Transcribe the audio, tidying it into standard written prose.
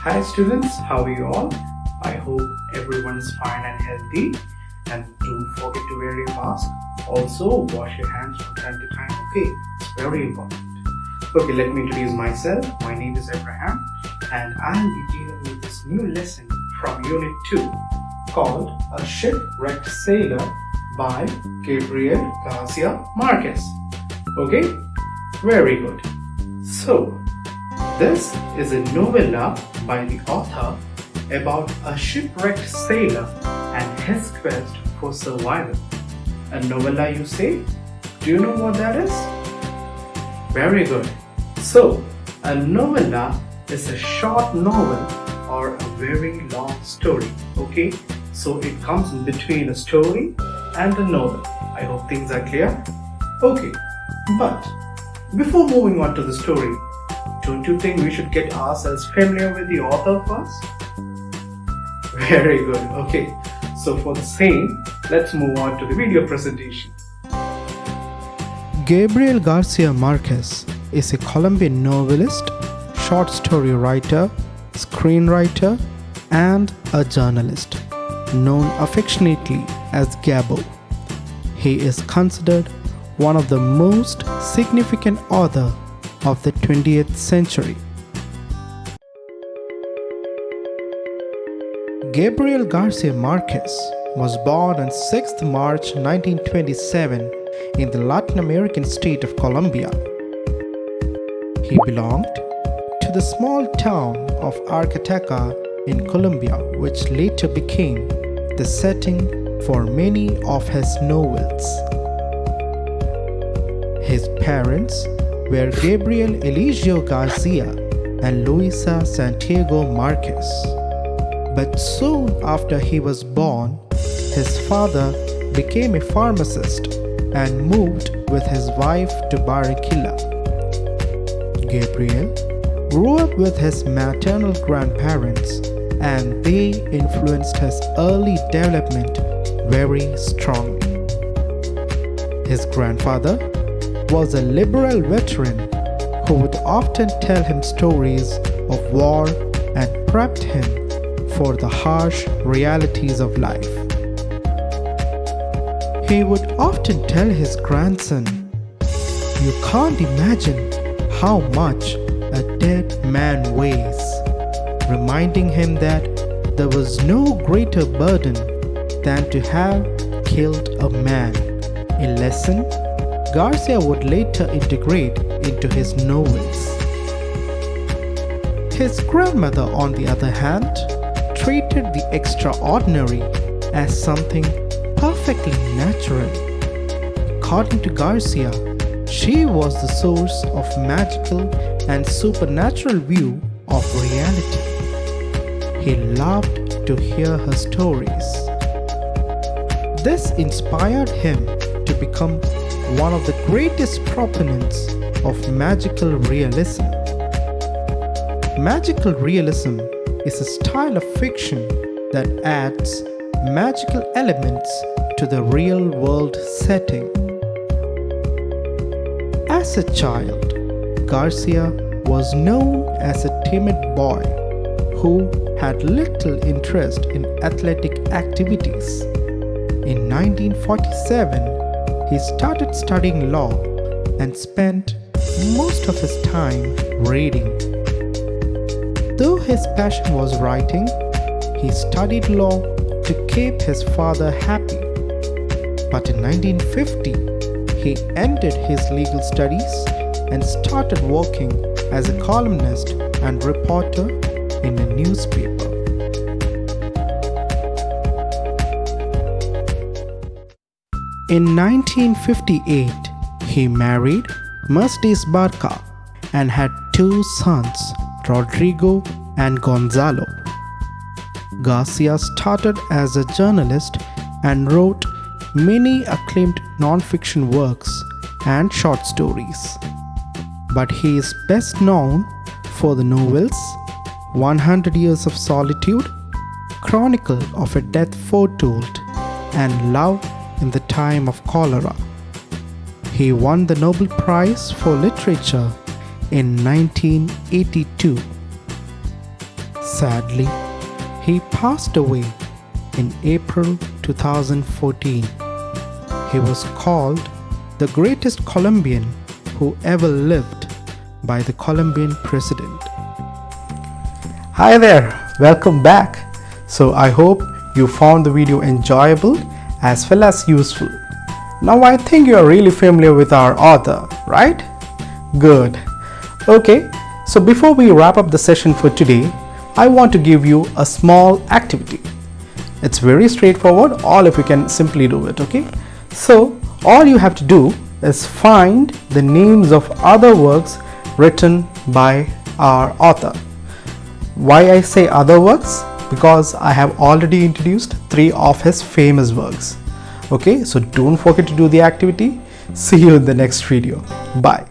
Hi students, how are you all? I hope everyone is fine and healthy, and don't forget to wear your mask. Also, wash your hands from time to time, okay? It's very important. Okay, let me introduce myself. My name is Abraham and I'll be dealing with this new lesson from Unit 2 called A Shipwrecked Sailor by Gabriele Garcia Marquez. Okay? Very good. So, this is a novella by the author about a shipwrecked sailor and his quest for survival. A novella, you say? Do you know what that is? Very good. So, a novella is a short novel or a very long story. Okay? So, it comes in between a story and a novel. I hope things are clear. Okay, but before moving on to the story, don't you think we should get ourselves familiar with the author first? Very good. Okay, so for the same, let's move on to the video presentation. Gabriele Garcia Marquez is a Colombian novelist, short story writer, screenwriter, and a journalist, known affectionately as Gabo. He is considered one of the most significant authors of the 20th century. Gabriele Garcia Marquez was born on 6th March 1927 in the Latin American state of Colombia. He belonged to the small town of Arcataca in Colombia, which later became the setting for many of his novels. His parents were Gabriel Eligio Garcia and Luisa Santiago Marquez. But soon after he was born, his father became a pharmacist and moved with his wife to Barranquilla. Gabriel grew up with his maternal grandparents, and they influenced his early development very strongly. His grandfather was a liberal veteran who would often tell him stories of war and prepped him for the harsh realities of life. He would often tell his grandson, "You can't imagine how much a dead man weighs," reminding him that there was no greater burden than to have killed a man, a lesson Garcia would later integrate into his novels. His grandmother, on the other hand, treated the extraordinary as something perfectly natural. According to Garcia, she was the source of magical and supernatural view of reality. He loved to hear her stories. This inspired him to become one of the greatest proponents of magical realism. Magical realism is a style of fiction that adds magical elements to the real world setting. As a child, Garcia was known as a timid boy who had little interest in athletic activities. In 1947, he started studying law and spent most of his time reading. Though his passion was writing, he studied law to keep his father happy. But in 1950, he ended his legal studies and started working as a columnist and reporter in a newspaper. In 1958, he married Mercedes Barca and had two sons, Rodrigo and Gonzalo. Garcia started as a journalist and wrote many acclaimed non-fiction works and short stories. But he is best known for the novels 100 Years of Solitude, Chronicle of a Death Foretold, and Love in the Time of Cholera. He won the Nobel Prize for Literature in 1982. Sadly, he passed away in April 2014. He was called the greatest Colombian who ever lived by the Colombian president. Hi there, welcome back. So I hope you found the video enjoyable as well as useful. Now I think you are really familiar with our author, right? Good. Okay, so before we wrap up the session for today, I want to give you a small activity. It's very straightforward, all of you can simply do it, okay? So all you have to do is find the names of other works written by our author. Why I say other works? Because I have already introduced 3 of his famous works. Okay, so don't forget to do the activity. See you in the next video. Bye.